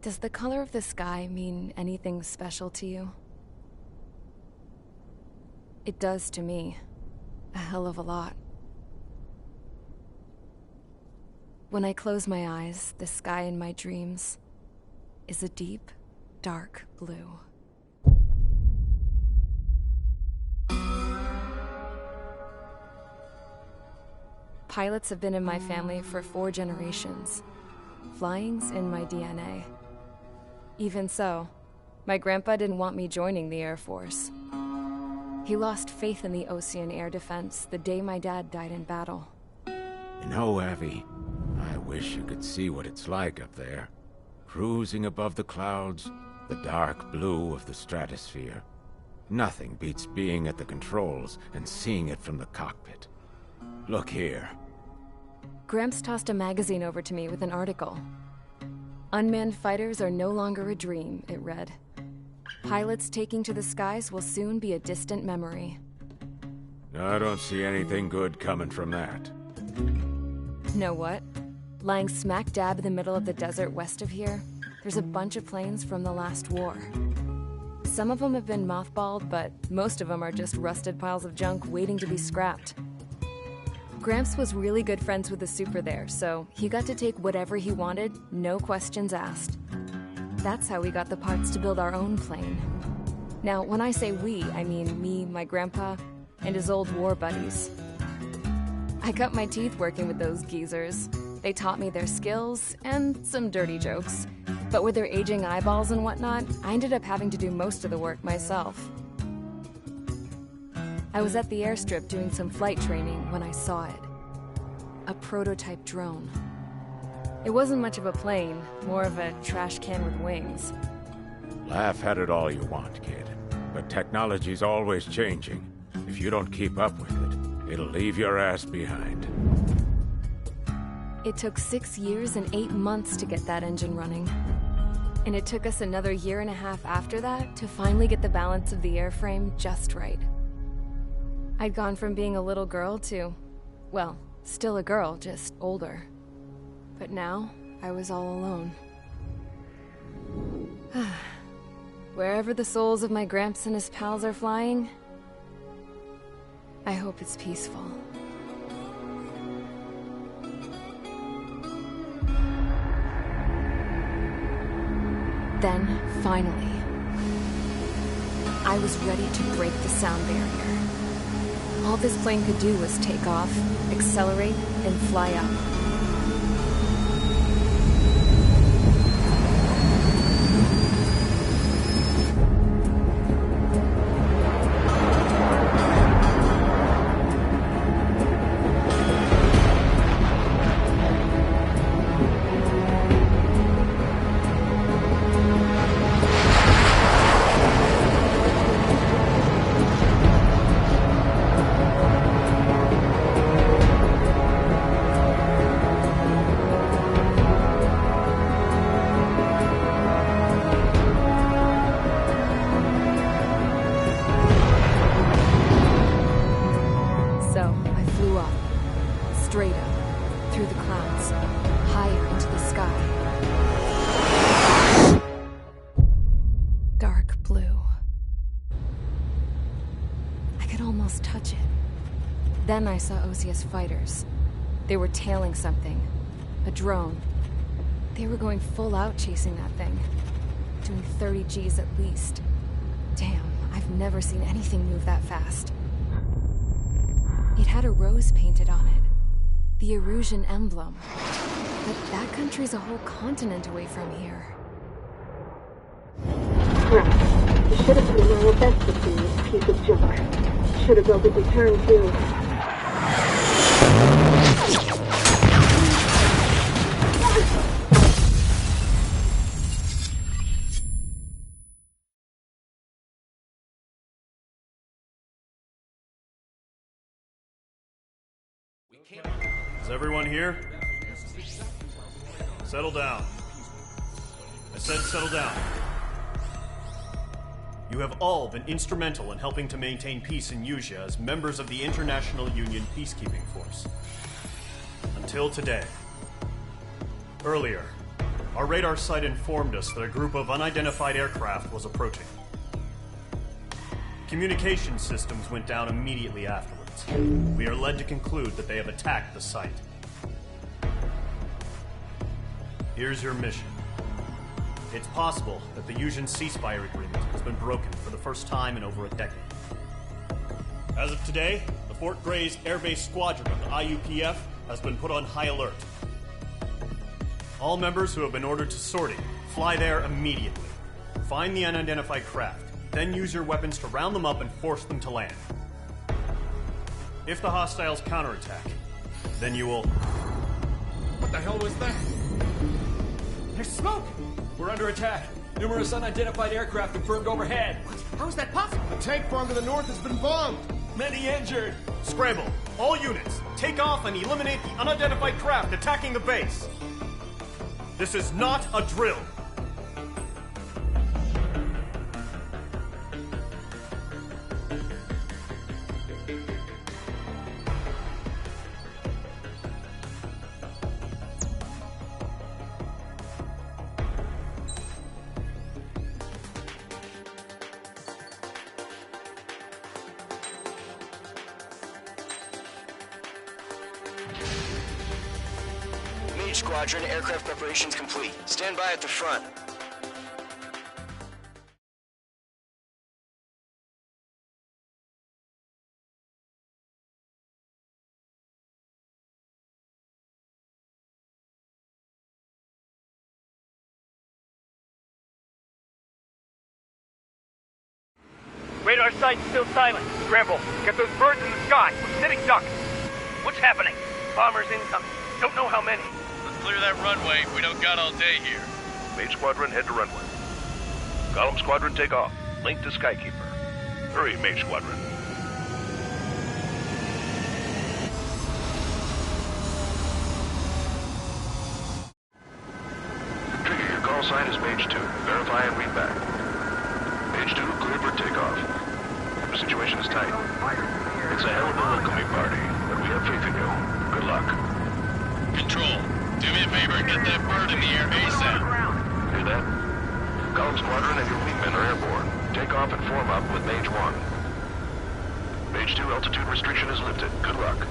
Does the color of the sky mean anything special to you? It does to me. A hell of a lot. When I close my eyes, the sky in my dreams is a deep, dark blue. Pilots have been in my family for 4 generations. Flying's in my DNA. Even so, my grandpa didn't want me joining the Air Force. He lost faith in the Ocean Air Defense the day my dad died in battle. You know, Abby, I wish you could see what it's like up there. Cruising above the clouds, the dark blue of the stratosphere. Nothing beats being at the controls and seeing it from the cockpit. Look here. Gramps tossed a magazine over to me with an article. Unmanned fighters are no longer a dream, it read. Pilots taking to the skies will soon be a distant memory. I don't see anything good coming from that. Know what? Lying smack dab in the middle of the desert west of here, there's a bunch of planes from the last war. Some of them have been mothballed, but most of them are just rusted piles of junk waiting to be scrapped. Gramps was really good friends with the super there, so he got to take whatever he wanted, no questions asked. That's how we got the parts to build our own plane. Now, when I say we, I mean me, my grandpa, and his old war buddies. I cut my teeth working with those geezers. They taught me their skills, and some dirty jokes. But with their aging eyeballs and whatnot, I ended up having to do most of the work myself. I was at the airstrip doing some flight training when I saw it. A prototype drone. It wasn't much of a plane, more of a trash can with wings. Laugh at it all you want, kid. But technology's always changing. If you don't keep up with it, it'll leave your ass behind. It took 6 years and 8 months to get that engine running. And it took us another 1.5 years after that to finally get the balance of the airframe just right. I'd gone from being a little girl to, well, still a girl, just older. But now, I was all alone. Wherever the souls of my Gramps and his pals are flying, I hope it's peaceful. Then, finally, I was ready to break the sound barrier. All this plane could do was take off, accelerate, and fly up. Straight up, through the clouds, higher into the sky. Dark blue. Then I saw Osia's fighters. They were tailing something. A drone. They were going full out chasing that thing. Doing 30 Gs at least. Damn, I've never seen anything move that fast. It had a rose painted on it. The Erusian emblem. But that country's a whole continent away from here. Crap. You should have put in my best to see this piece of junk. Should have built a return too. Is everyone here? Settle down. I said settle down. You have all been instrumental in helping to maintain peace in Usea as members of the International Union Peacekeeping Force. Until today. Earlier, our radar site informed us that a group of unidentified aircraft was approaching. Communication systems went down immediately afterwards. We are led to conclude that they have attacked the site. Here's your mission. It's possible that the Usian ceasefire agreement has been broken for the first time in over a decade. As of today, the Fort Gray's Air Base Squadron of the IUPF has been put on high alert. All members who have been ordered to sortie, fly there immediately. Find the unidentified craft, then use your weapons to round them up and force them to land. If the hostiles counterattack, then you will... What the hell was that? There's smoke! We're under attack. Numerous unidentified aircraft confirmed overhead. What? How is that possible? A tank farm to the north has been bombed! Many injured! Scramble! All units, take off and eliminate the unidentified craft attacking the base! This is not a drill! Squadron, aircraft preparations complete. Stand by at the front. Radar site's still silent. Scramble. Get those birds in the sky. We're sitting ducks. What's happening? Bombers incoming. Don't know how many. Clear that runway. We don't got all day here. Mage Squadron, head to runway. Column Squadron, take off. Link to Skykeeper. Hurry, Mage Squadron. Trigger, your call sign is Mage 2. Verify and read back. Mage 2, clear for takeoff. The situation is tight. It's a hell of a welcoming party, but we have faith in you. Good luck. Control. Do me a favor and get that bird in the air ASAP. Hear that? Column Squadron and your wingmen are airborne. Take off and form up with Mage 1. Mage 2, altitude restriction is lifted. Good luck.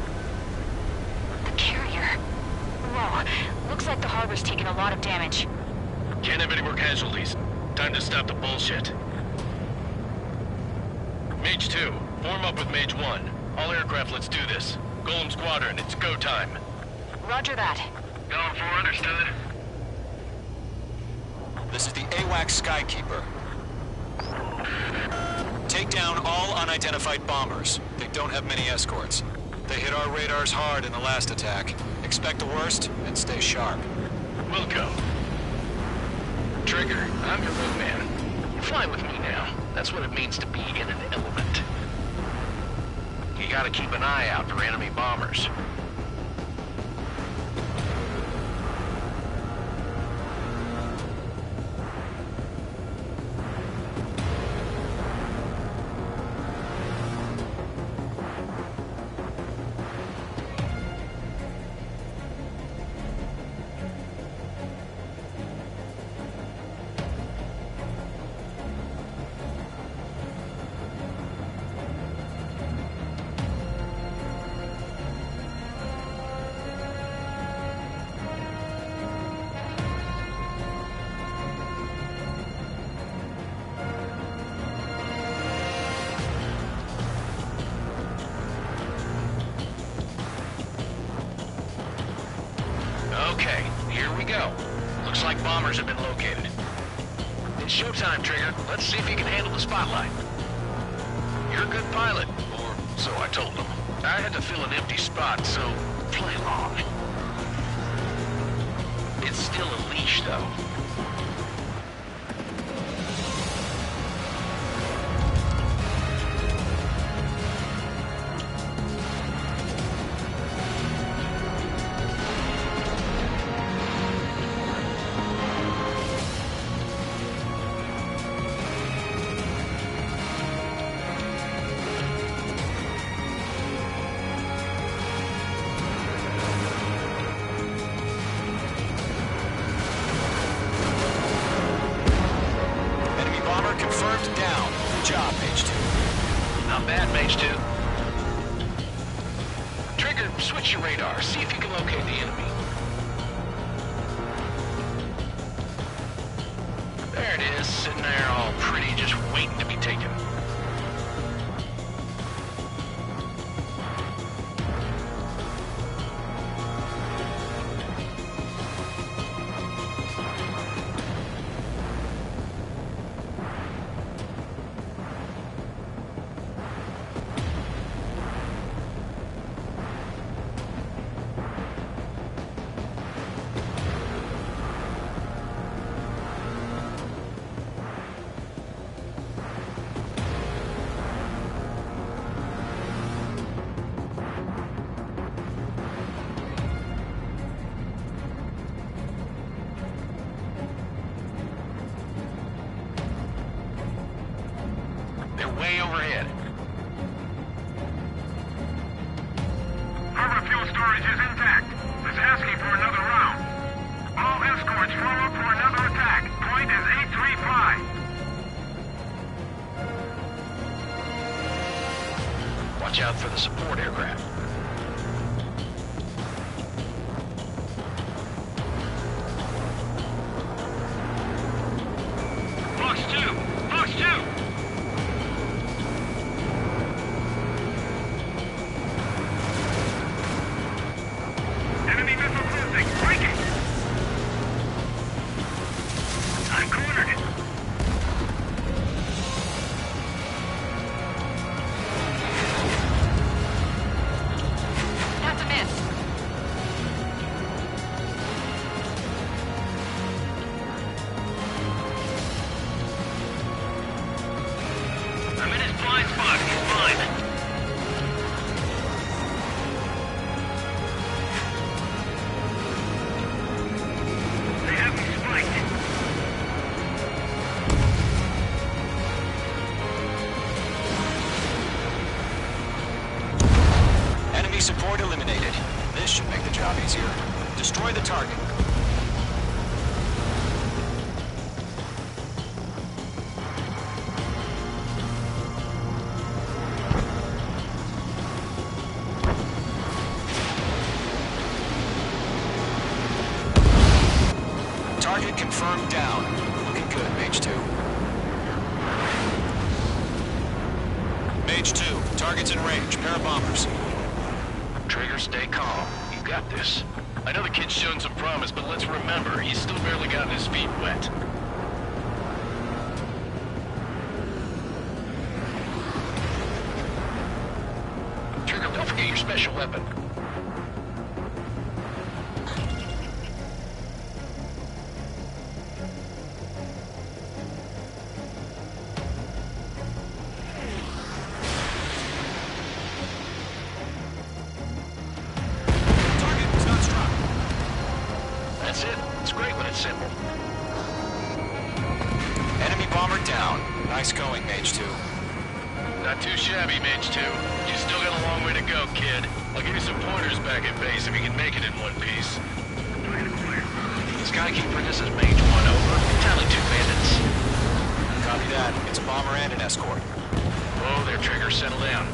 The carrier. Whoa. Looks like the harbor's taken a lot of damage. Can't have any more casualties. Time to stop the bullshit. Mage 2, form up with Mage 1. All aircraft, let's do this. Golem Squadron, it's go time. Roger that. Going for, understood. This is the AWACS Skykeeper. Take down all unidentified bombers. They don't have many escorts. They hit our radars hard in the last attack. Expect the worst and stay sharp. We'll go. Trigger, I'm your wingman. Fly with me now. That's what it means to be in an element. You gotta keep an eye out for enemy bombers. Okay, here we go. Looks like bombers have been located. It's showtime, Trigger. Let's see if you can handle the spotlight. You're a good pilot, or so I told them. I had to fill an empty spot, so play along. It's still a leash, though. Confirmed down. Good job, Mage 2. Not bad, Mage 2. Trigger, switch your radar. See if you can locate the enemy. There it is, sitting there all pretty, just waiting to be taken. Way overhead. Harbor fuel storage is intact. It's asking for another round. All escorts form up for another attack. Point is 835. Watch out for the support aircraft. Fox 2! Fox 2! Enemy missile closing. Break it! I'm cornered it. That's a miss. I'm in his blind spot. He's fine. They have me spiked. Enemy support eliminated. This should make the job easier. Destroy the target. Target confirmed down. Looking good, Mage 2. Mage 2, target's in range. Pair of bombers. Trigger, stay calm. You got this. I know the kid's shown some promise, but let's remember, he's still barely gotten his feet wet. Trigger, don't forget your special weapon. Target is not struck. That's it. It's great when it's simple. Enemy bomber down. Nice going, Mage 2. Not too shabby, Mage 2. You still got a long way to go, kid. I'll give you some pointers back at base if you can make it in one piece. Skykeeper, this is Mage 1 over. Tally 2 bandits. Copy that. It's a bomber and an escort. Oh, there, Trigger. Settle down.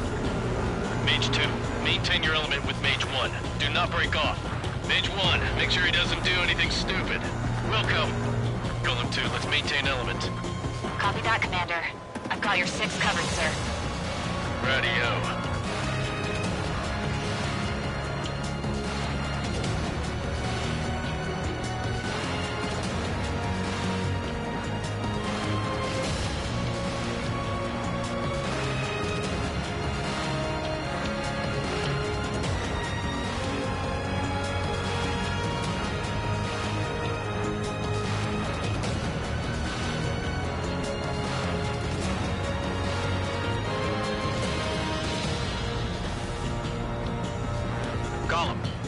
Mage 2, maintain your element with Mage 1. Do not break off. Mage 1, make sure he doesn't do anything stupid. Welcome. Golem 2, let's maintain element. Copy that, Commander. I've got your 6 covered, sir. Radio.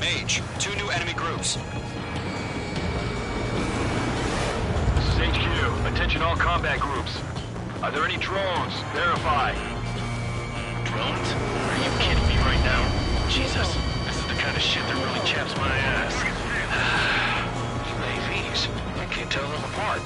Mage, 2 new enemy groups. This is HQ. Attention all combat groups. Are there any drones? Verify. Drones? Are you kidding me right now? Jesus, this is the kind of shit that really chaps my ass. UAVs. I can't tell them apart.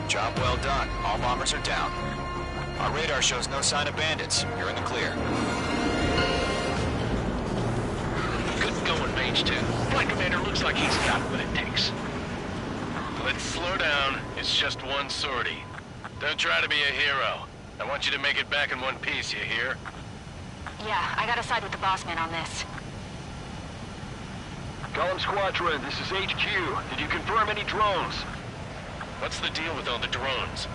Job well done. All bombers are down. Our radar shows no sign of bandits. You're in the clear. Good going, Mage 2. Flight Commander looks like he's got what it takes. Let's slow down. It's just one sortie. Don't try to be a hero. I want you to make it back in one piece, you hear? Yeah, I gotta side with the boss man on this. Column Squadron, this is HQ. Did you confirm any drones? What's the deal with all the drones?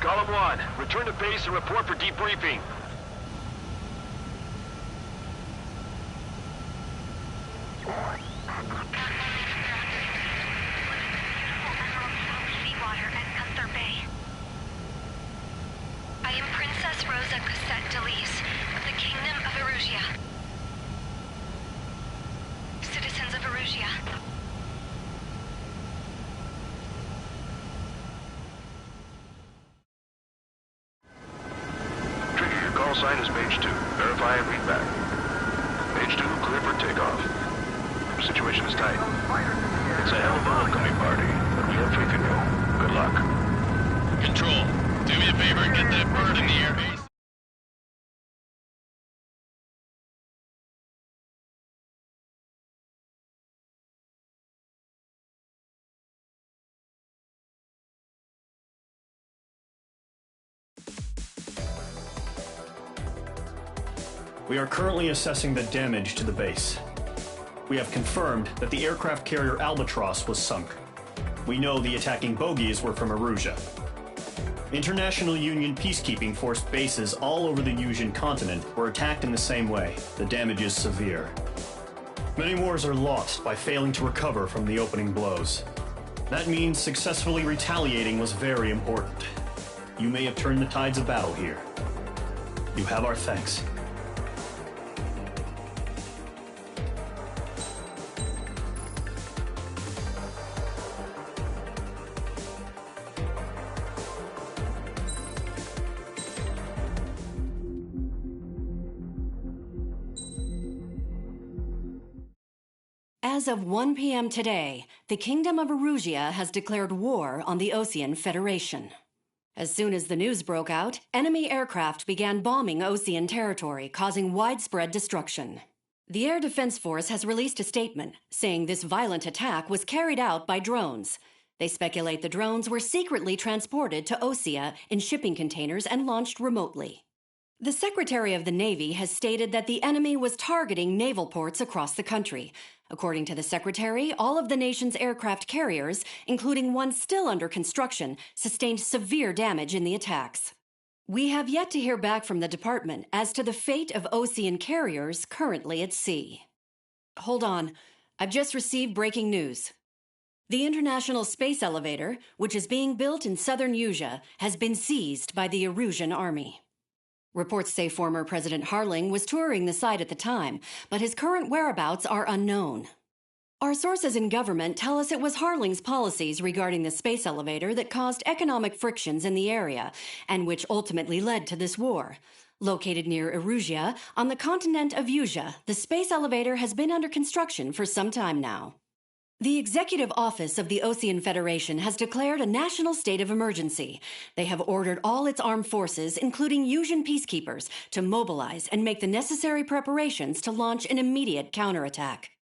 Column 1, return to base and report for debriefing. I am Princess Rosa Cosette Delise of the Kingdom of Erusia. Citizens of Erusia. Call sign is Mage 2. Verify and read back. Mage 2, clear for takeoff. Situation is tight. It's a hell of a welcoming party, but we have faith in you. Good luck. Control, do me a favor and get that bird in the air base. We are currently assessing the damage to the base. We have confirmed that the aircraft carrier Albatross was sunk. We know the attacking bogies were from Erusia. International Union peacekeeping force bases all over the Yusian continent were attacked in the same way. The damage is severe. Many wars are lost by failing to recover from the opening blows. That means successfully retaliating was very important. You may have turned the tides of battle here. You have our thanks. As of 1 p.m. today, the Kingdom of Erusia has declared war on the Osean Federation. As soon as the news broke out, enemy aircraft began bombing Osean territory, causing widespread destruction. The Air Defense Force has released a statement saying this violent attack was carried out by drones. They speculate the drones were secretly transported to Osea in shipping containers and launched remotely. The Secretary of the Navy has stated that the enemy was targeting naval ports across the country. According to the Secretary, all of the nation's aircraft carriers, including one still under construction, sustained severe damage in the attacks. We have yet to hear back from the department as to the fate of Osean carriers currently at sea. Hold on, I've just received breaking news. The International Space Elevator, which is being built in southern Yusia, has been seized by the Erusian army. Reports say former President Harling was touring the site at the time, but his current whereabouts are unknown. Our sources in government tell us it was Harling's policies regarding the space elevator that caused economic frictions in the area, and which ultimately led to this war. Located near Erusia, on the continent of Yusia, the space elevator has been under construction for some time now. The Executive Office of the Osean Federation has declared a national state of emergency. They have ordered all its armed forces, including Yusian peacekeepers, to mobilize and make the necessary preparations to launch an immediate counterattack.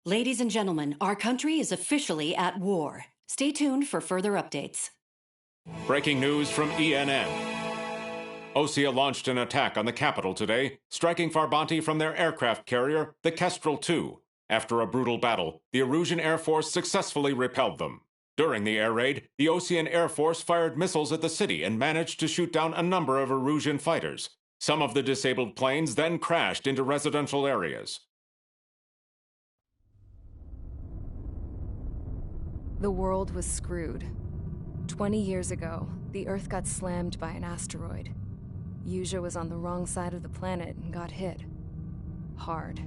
Ladies and gentlemen, our country is officially at war. Stay tuned for further updates. Breaking news from ENN. Osea launched an attack on the capital today, striking Farbanti from their aircraft carrier, the Kestrel II. After a brutal battle, the Erusian Air Force successfully repelled them. During the air raid, the Osean Air Force fired missiles at the city and managed to shoot down a number of Erusian fighters. Some of the disabled planes then crashed into residential areas. The world was screwed. 20 years ago, the Earth got slammed by an asteroid. Yusia was on the wrong side of the planet and got hit. Hard.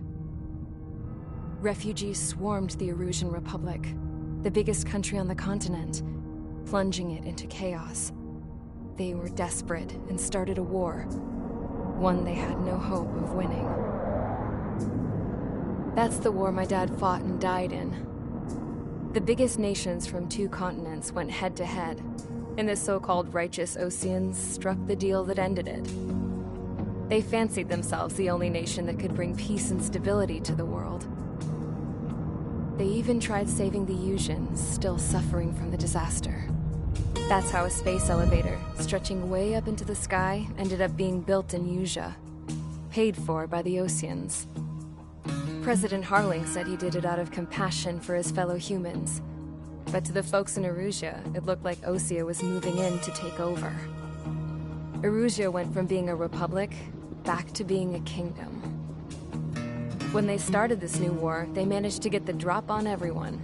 Refugees swarmed the Erusian Republic, the biggest country on the continent, plunging it into chaos. They were desperate and started a war, one they had no hope of winning. That's the war my dad fought and died in. The biggest nations from 2 continents went head-to-head, and the so-called righteous Oseans struck the deal that ended it. They fancied themselves the only nation that could bring peace and stability to the world. They even tried saving the Yusians, still suffering from the disaster. That's how a space elevator, stretching way up into the sky, ended up being built in Yusia, paid for by the Oseans. President Harling said he did it out of compassion for his fellow humans. But to the folks in Erusia, it looked like Osea was moving in to take over. Erusia went from being a republic back to being a kingdom. When they started this new war, they managed to get the drop on everyone.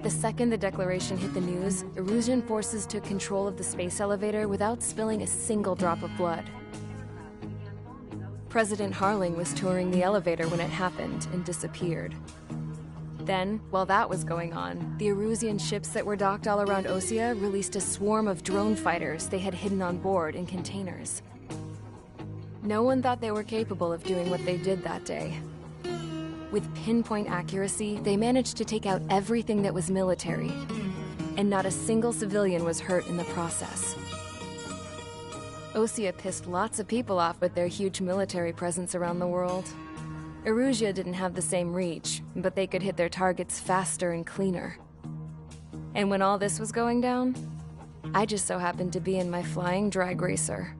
The second the declaration hit the news, Erusian forces took control of the space elevator without spilling a single drop of blood. President Harling was touring the elevator when it happened and disappeared. Then, while that was going on, the Erusian ships that were docked all around Osea released a swarm of drone fighters they had hidden on board in containers. No one thought they were capable of doing what they did that day. With pinpoint accuracy, they managed to take out everything that was military, and not a single civilian was hurt in the process. Osea pissed lots of people off with their huge military presence around the world. Erusia didn't have the same reach, but they could hit their targets faster and cleaner. And when all this was going down, I just so happened to be in my flying drag racer.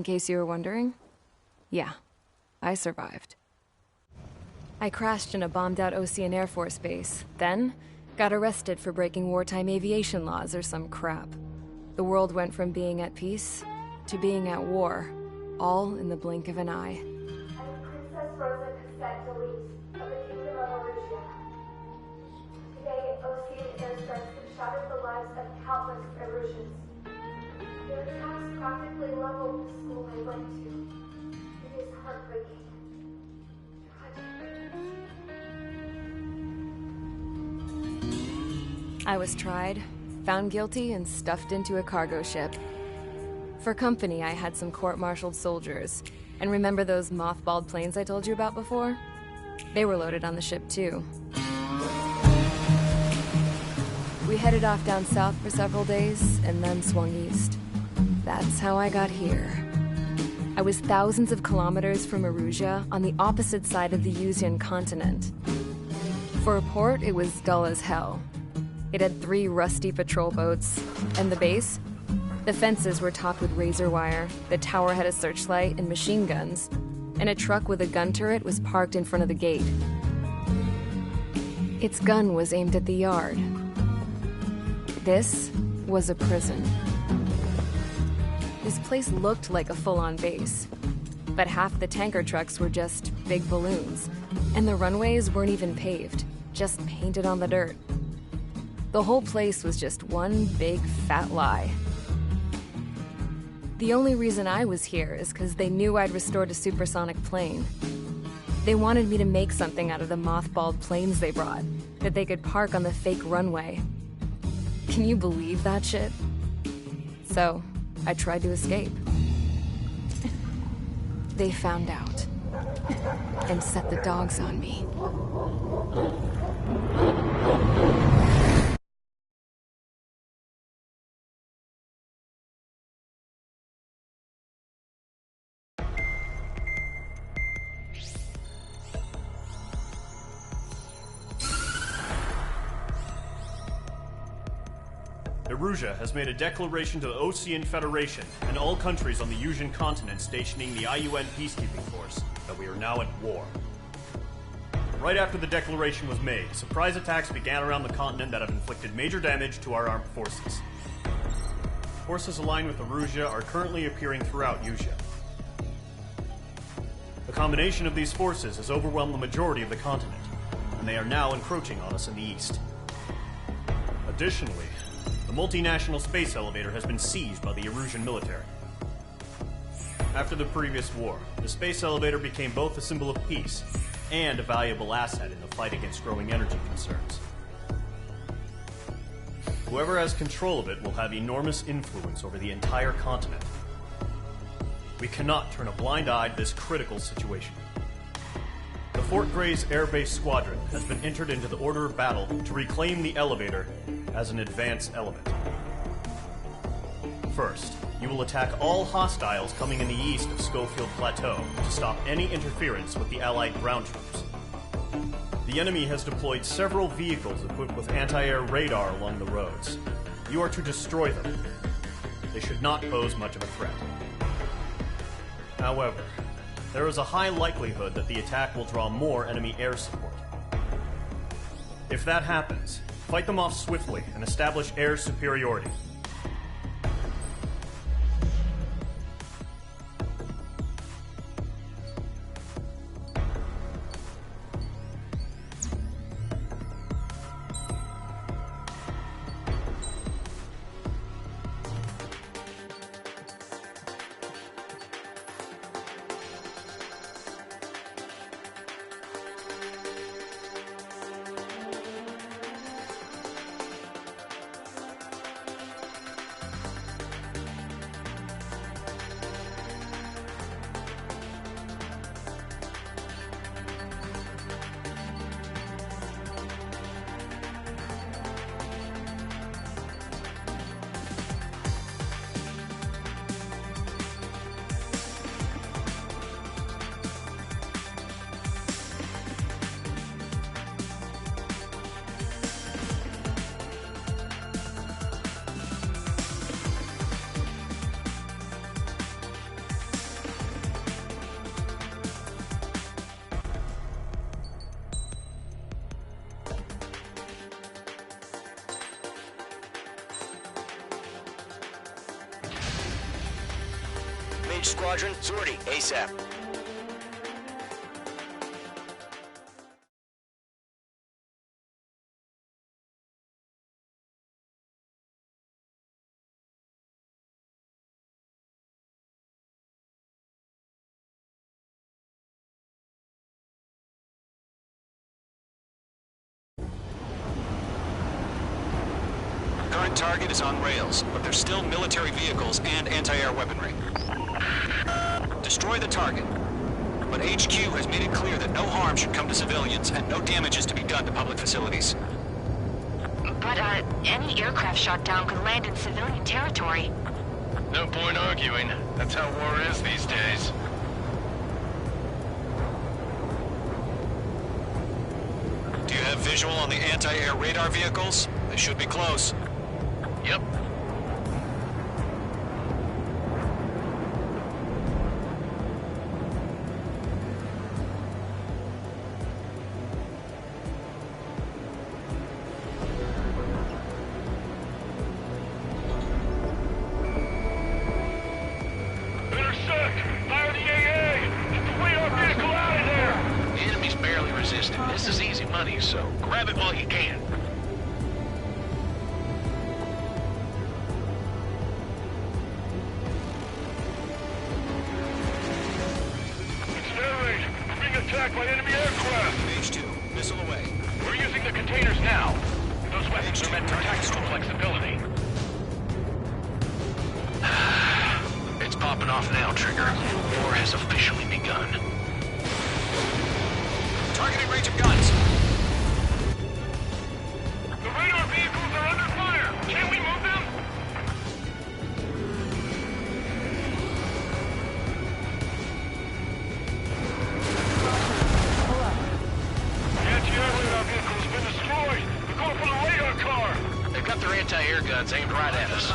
in case you were wondering. Yeah, I survived. I crashed in a bombed-out Ocean Air Force base, then got arrested for breaking wartime aviation laws or some crap. The world went from being at peace to being at war, all in the blink of an eye. I'm Princess Rosa Delise of the Kingdom of Arusia. Today, Ocean airstrikes have shattered the lives of countless Erusians. Their attacks practically leveled the school I went to. It is heartbreaking. I was tried, found guilty, and stuffed into a cargo ship. For company, I had some court-martialed soldiers. And remember those mothballed planes I told you about before? They were loaded on the ship, too. We headed off down south for several days, and then swung east. That's how I got here. I was thousands of kilometers from Erusia, on the opposite side of the Yuzian continent. For a port, it was dull as hell. It had 3 rusty patrol boats, and the base? The fences were topped with razor wire, the tower had a searchlight and machine guns, and a truck with a gun turret was parked in front of the gate. Its gun was aimed at the yard. This was a prison. This place looked like a full-on base, but half the tanker trucks were just big balloons, and the runways weren't even paved, just painted on the dirt. The whole place was just one big fat lie. The only reason I was here is because they knew I'd restored a supersonic plane. They wanted me to make something out of the mothballed planes they brought, that they could park on the fake runway. Can you believe that shit? So, I tried to escape. They found out, and set the dogs on me. Erusia has made a declaration to the Ocean Federation and all countries on the Yuzian continent stationing the IUN peacekeeping force that we are now at war. Right after the declaration was made, surprise attacks began around the continent that have inflicted major damage to our armed forces. Forces aligned with Erusia are currently appearing throughout Yusia. The combination of these forces has overwhelmed the majority of the continent, and they are now encroaching on us in the east. Additionally, the multinational space elevator has been seized by the Erusian military. After the previous war, the space elevator became both a symbol of peace and a valuable asset in the fight against growing energy concerns. Whoever has control of it will have enormous influence over the entire continent. We cannot turn a blind eye to this critical situation. The Fort Gray's Air Base Squadron has been entered into the order of battle to reclaim the elevator as an advance element. First, you will attack all hostiles coming in the east of Schofield Plateau to stop any interference with the Allied ground troops. The enemy has deployed several vehicles equipped with anti-air radar along the roads. You are to destroy them. They should not pose much of a threat. However, there is a high likelihood that the attack will draw more enemy air support. If that happens, fight them off swiftly and establish air superiority. Each squadron, sortie, ASAP. Current target is on rails, but there's still military vehicles and anti-air weaponry. Destroy the target. But HQ has made it clear that no harm should come to civilians and no damage is to be done to public facilities. But, any aircraft shot down could land in civilian territory. No point arguing. That's how war is these days. Do you have visual on the anti-air radar vehicles? They should be close. Yep. Intersect! Fire the AA! Get the radar vehicle out of there! The enemy's barely resisting. This is easy money, so grab it while you can. Attacked by enemy aircraft! H2, missile away. We're using the containers now. Those weapons are meant for tactical flexibility. It's popping off now, Trigger. War has officially begun. Targeting range of guns. The radar vehicles are under fire! Can we move them? They've got their anti-air guns aimed right at us.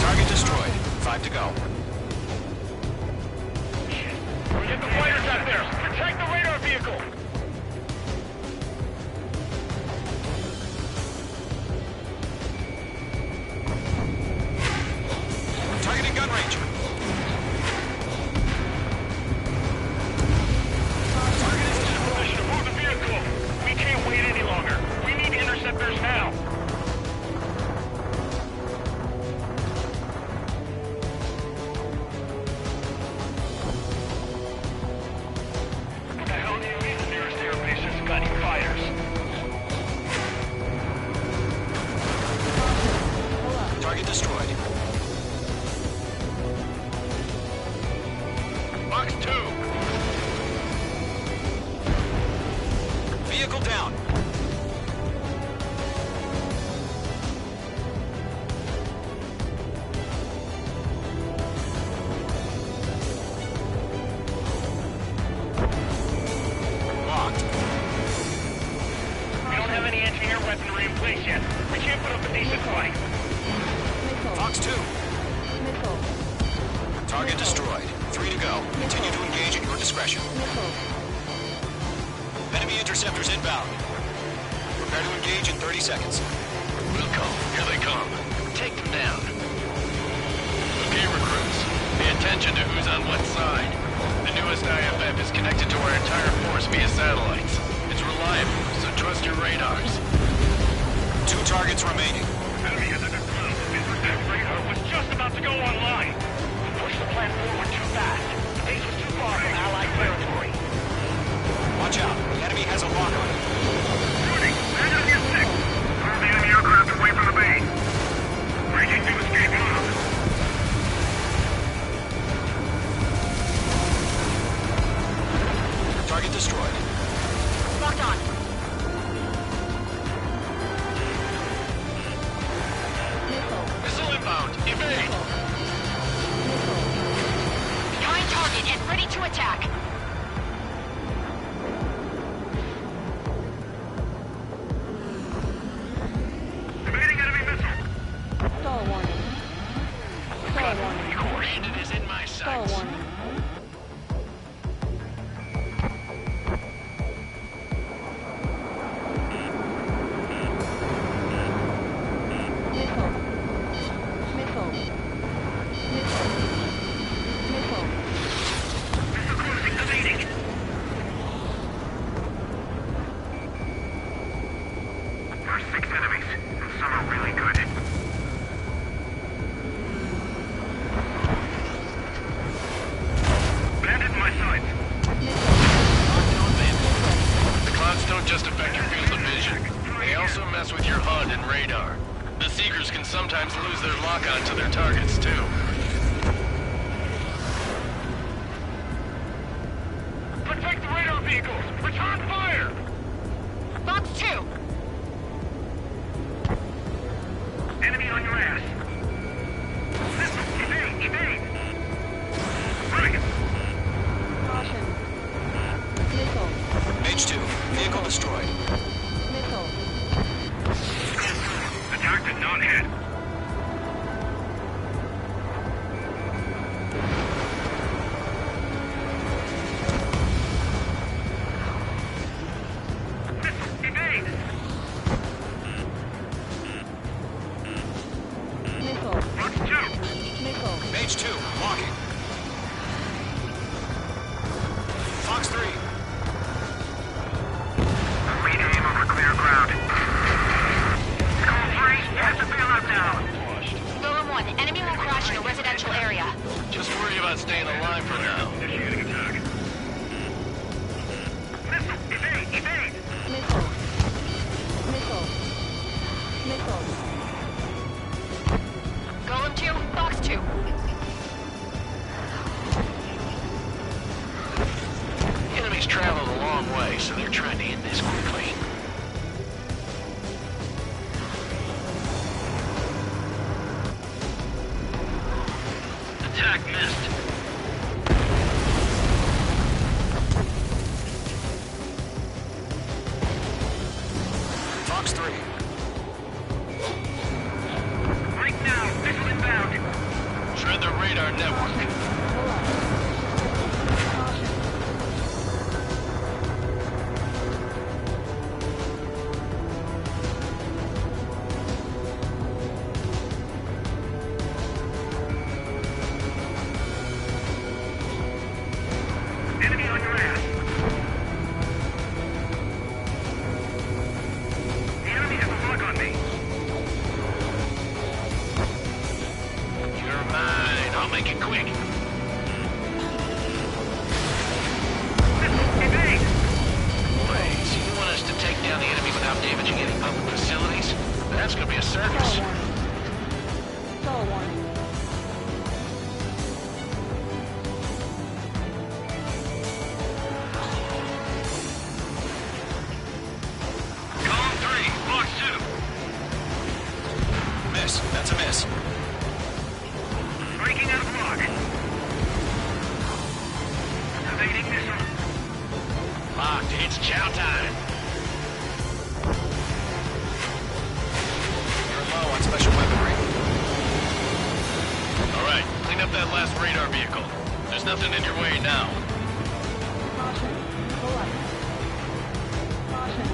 Target destroyed. 5 to go. Get the fighters out there! Protect the radar vehicle! Targeting gun range. Target is in position to move the vehicle! We can't wait any longer! We need interceptors now! What the hell do you mean the nearest airbase hasn't got any fighters? Target destroyed. Box 2! Vehicle down. Locked. We don't have any anti-air weaponry in place yet. We can't put up a decent fight. Fox 2. Target destroyed. 3 to go. Continue to engage at your discretion. Enemy interceptors inbound. Prepare to engage in 30 seconds. We'll come. Here they come. Take them down. Okay, recruits. Pay attention to who's on what side. The newest IFF is connected to our entire force via satellites. It's reliable, so trust your radars. 2 targets remaining. Enemy is under close. That radar was just about to go online. We pushed the plan forward too fast. The base was too far from Allied territory. Watch out. The enemy has a lock on it. Shooting! They're gonna get sick! Clear the enemy aircraft away from the base. Breaking to escape mode. Target destroyed. Locked on. Nickel. Get ready to attack. Evading enemy missile. Stall warning. Stall warning. Bandit is in my Stall sights. warning. Missile. Missile. Missile. Missile. Missile cruising, evading. There's 6 enemies, and some are really good. Bandit in my sights. The clouds don't just affect your field of vision. They also mess with your HUD and radar. The Seekers can sometimes lose their lock-on to their targets, too. Protect the radar vehicles! Return fire! Fox 2. Enemy on your ass! Missile! Evade! Evade! Bring it! Caution. Missile. Mage 2, vehicle destroyed. Missile. Attack did not hit. Missile! Evade! Missile. Fox 2! Missile. Mage 2, walking. Fox 3. Lead aim over clear ground. Call 3, has to bail out now. Lower 1, enemy will crash in a residential area. Just worry about staying alive for now. Initiating attack. Missile! Evade! Evade! Missile. Missile. Missile. Golem 2, Fox 2. Enemies traveled a long way, so they're trying to end this quickly. Attack missed. Fox 3. Right now! Missile inbound! Shred the radar network. Enemy on your ass! The enemy has a lock on me! You're mine. I'll make it quick. Missile! Evade! Wait, so you want us to take down the enemy without damaging any public facilities? That's gonna be a circus. Stall warning. Stall warning. Column 3, Fox 2! Miss. That's a miss. Breaking out of lock! Evading missile! Locked. It's chow time. You're low on special weaponry. All right, clean up that last radar vehicle. There's nothing in your way now. Caution. Pull up. Caution.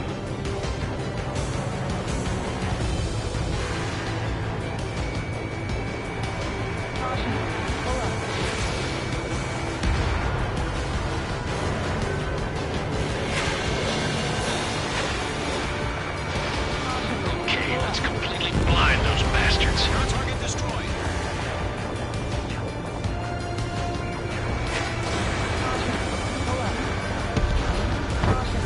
Caution. Pull up. Okay, let's completely blind those bastards. Target destroyed. Pull up. Caution.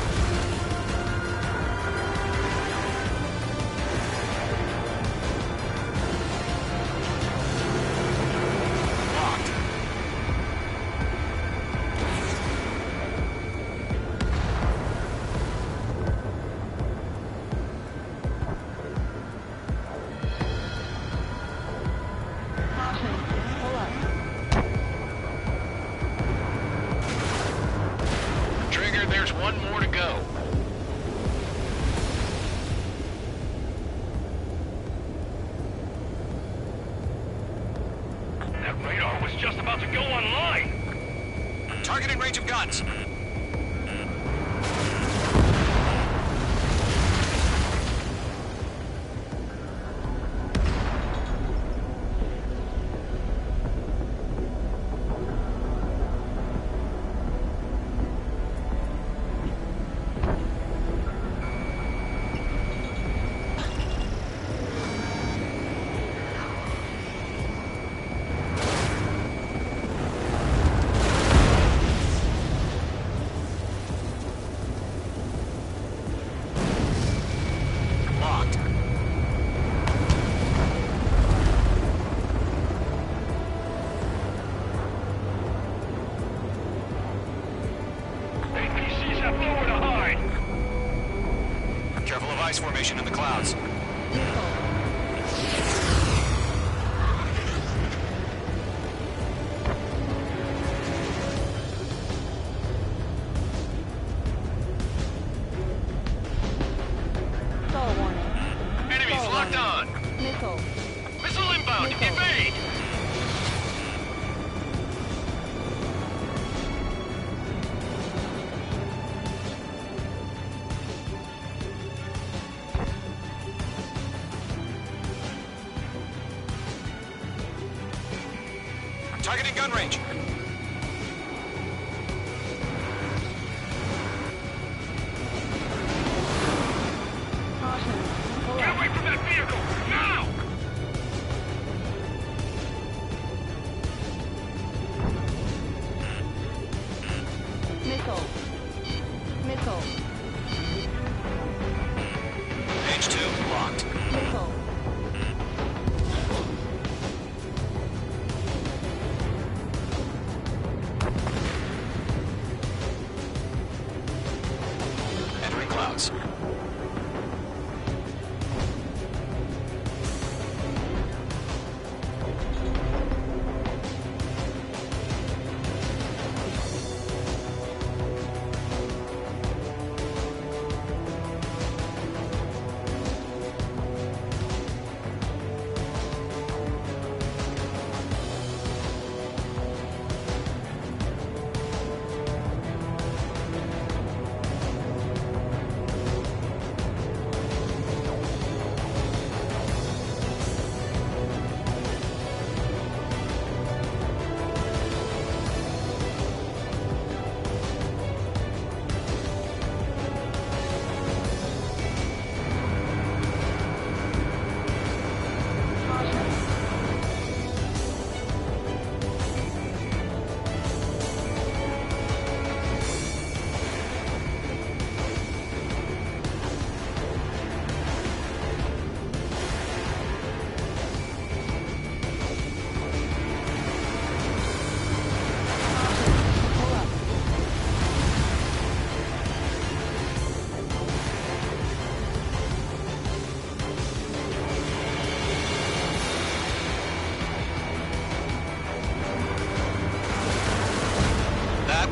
to go. That radar was just about to go online. Target in range of guns. Formation in the clouds. Enemies locked on. Missile inbound. Evade. Targeting gun range. Get away from that vehicle! Now! Missile. H2 locked. Missile. Entering clouds.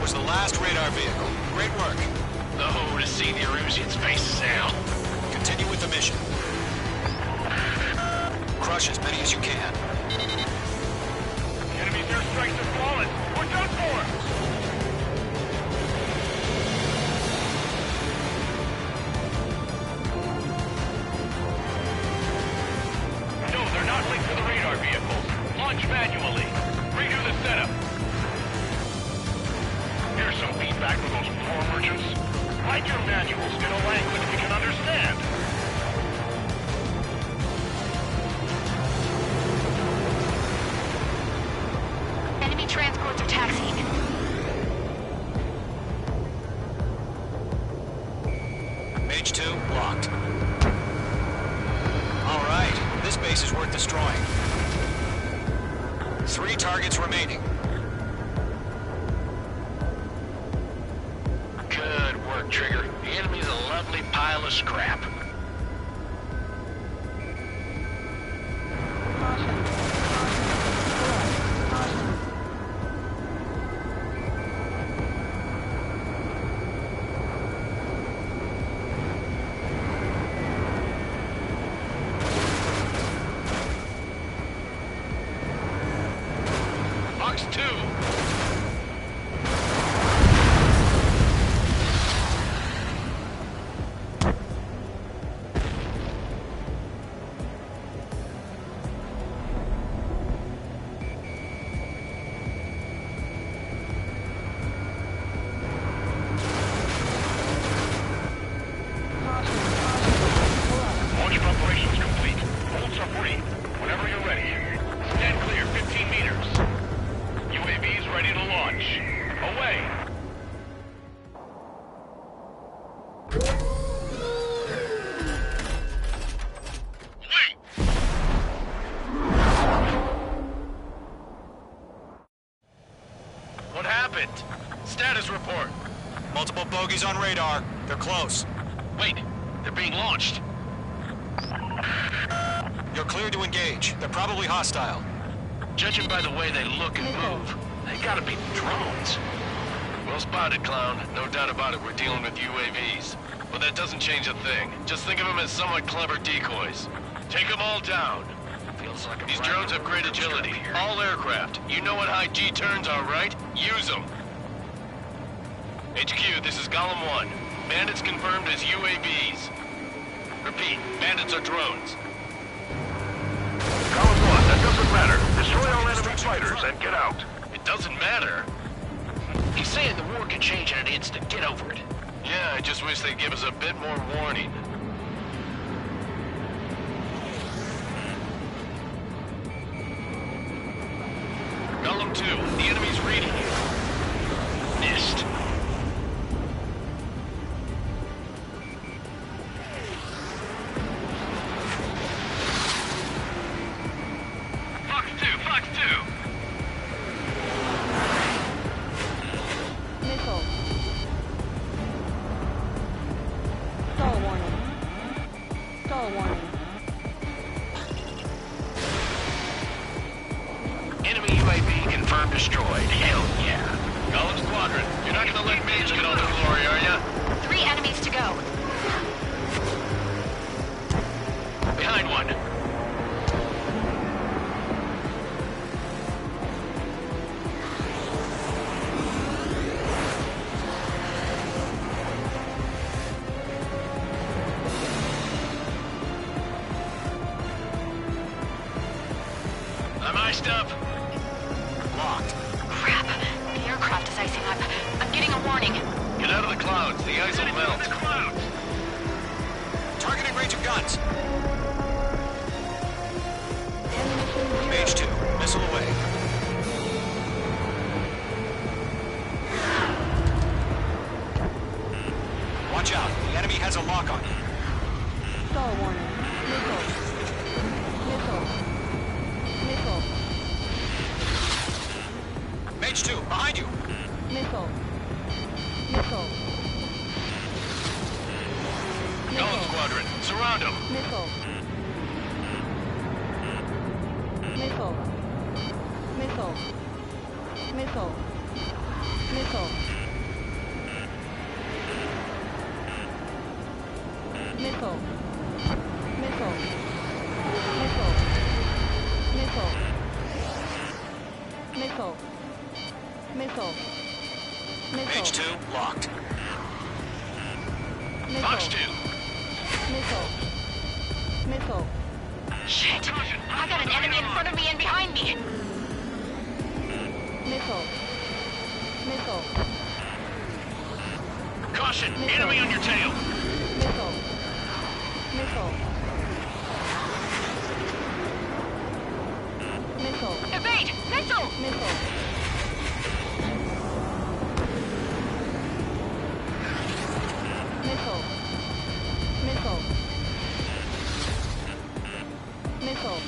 Was the last radar vehicle. Great work. Oh, to see the Erusians' faces now. Continue with the mission. Crush as many as you can. The enemy's airstrikes are flawless. We're done for! No, they're not linked to the radar vehicles. Launch manually. Redo the setup. Here's some feedback for those floor merchants. Write your manuals in a language we can understand. Enemy transports are taxiing. H2 locked. All right, this base is worth destroying. 3 targets remaining. Good work, Trigger. The enemy's a lovely pile of scrap. happened? Status report. Multiple bogies on radar. They're close. Wait, they're being launched. You're clear to engage. They're probably hostile. Judging by the way they look and move, they gotta be drones. Well spotted, Clown. No doubt about it, we're dealing with UAVs. But that doesn't change a thing. Just think of them as somewhat clever decoys. Take them all down. Feels like These drones have great agility. All aircraft. You know what high G turns are, right? Use them. HQ, this is Golem 1. Bandits confirmed as UAVs. Repeat, bandits are drones. Golem 1, that doesn't matter. Destroy all enemy fighters and get out. It doesn't matter. He's saying the war can change in an instant. Get over it. Yeah, I just wish they'd give us a bit more warning. Golem 2, the enemy's reading you. Missed. Fox 2, Fox 2. Missile. Stall warning. Stall warning. Enemy UAV confirmed destroyed. Hell yeah. Golem Squadron, you're not gonna let Mage get all the glory, are ya? 3 enemies to go. Behind one. I'm iced up. Locked. Crap. The aircraft is icing up. I'm getting a warning. Get out of the clouds. The ice will melt. Targeting range of guns. Mage 2, missile away. Watch out. The enemy has a lock on you. Stall warning. Missile. Missile. Missile. Mage 2, behind you. Missile. Missile. Golem Squadron, surround them. Missile. Missile. Missile. Missile. Missile. Missile. Missile. Missile. Missile. Missile. Missile. Mage 2, locked. Fox 2. Missile. Missile. Shit. I got an enemy in front of me and behind me. Missile. Missile. Caution, enemy on your tail. Missile. Missile. Missile. Evade! Missile! Missile. Missile. Missile. Missile.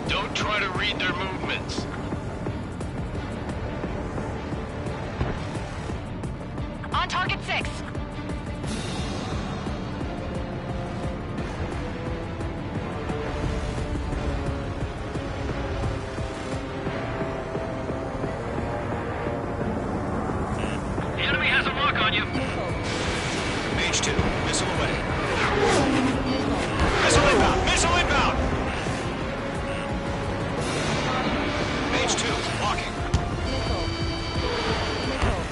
Don't try to read their movements. On target 6. The enemy has a lock on you. Mage 2, missile away. Missile inbound! Missile inbound! Mage 2, locking. Missile. Missile.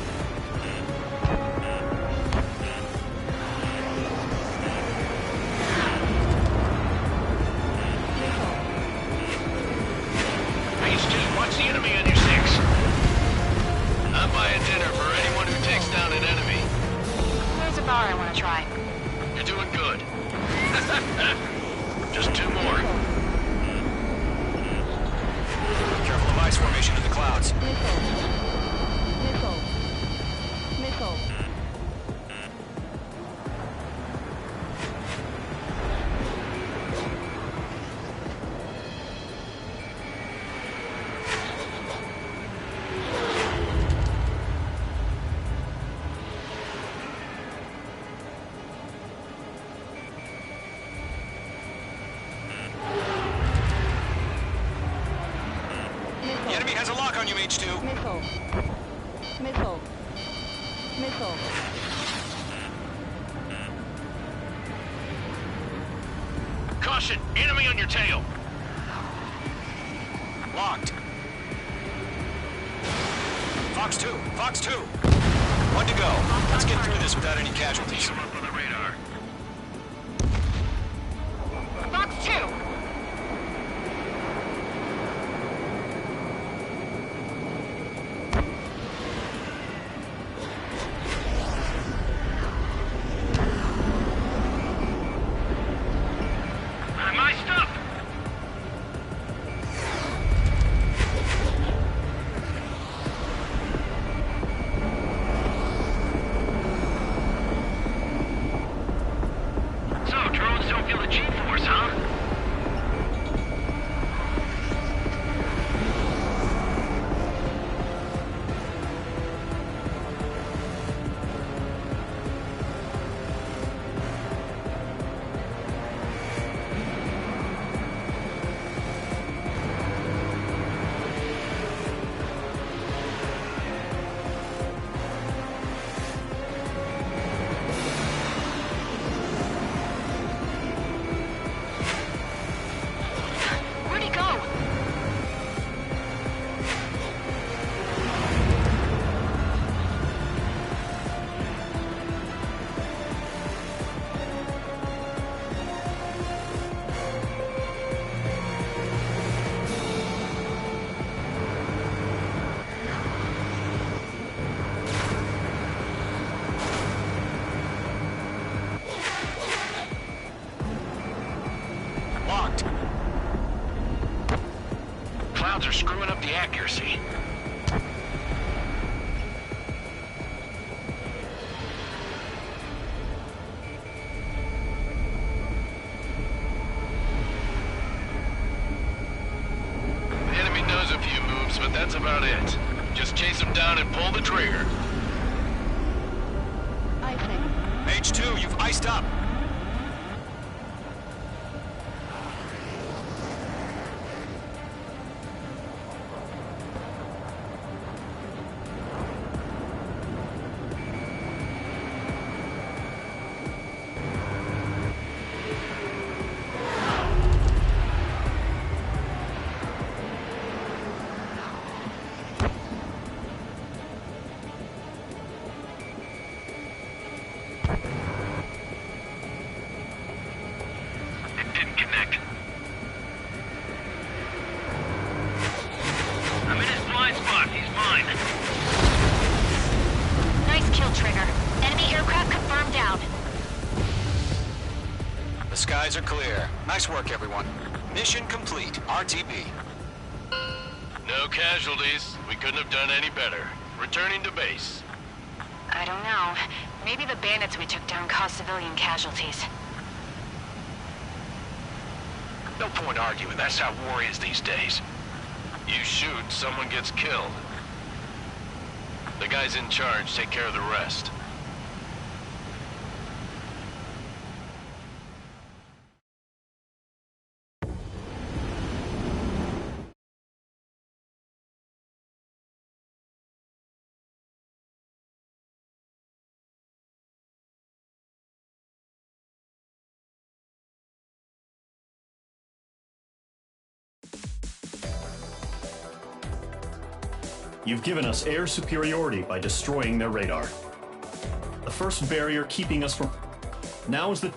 Mage 2, watch the enemy on your 6. I'm buying dinner for anyone who takes down an enemy. There's a bar I want to try. You're doing on you, Mage 2. Missile. Missile. Missile. Caution! Enemy on your tail! Locked. Fox 2. Fox 2. One to go. Let's get through this without any casualties. Come up on the radar. Fox 2! My stuff! So, drones don't feel the G-force, huh? Where'd he go? Locked. Clouds are screwing up the accuracy. The enemy knows a few moves, but that's about it. Just chase them down and pull the trigger. Icing. Mage 2, you've iced up. It didn't connect. I'm in his blind spot. He's mine. Nice kill, Trigger. Enemy aircraft confirmed down. The skies are clear. Nice work, everyone. Mission complete. RTB. No casualties. We couldn't have done any better. Returning to base. I don't know. Maybe the bandits we took down caused civilian casualties. No point arguing. That's how war is these days. You shoot, someone gets killed. The guys in charge take care of the rest. You've given us air superiority by destroying their radar. The first barrier keeping us from... Now is the...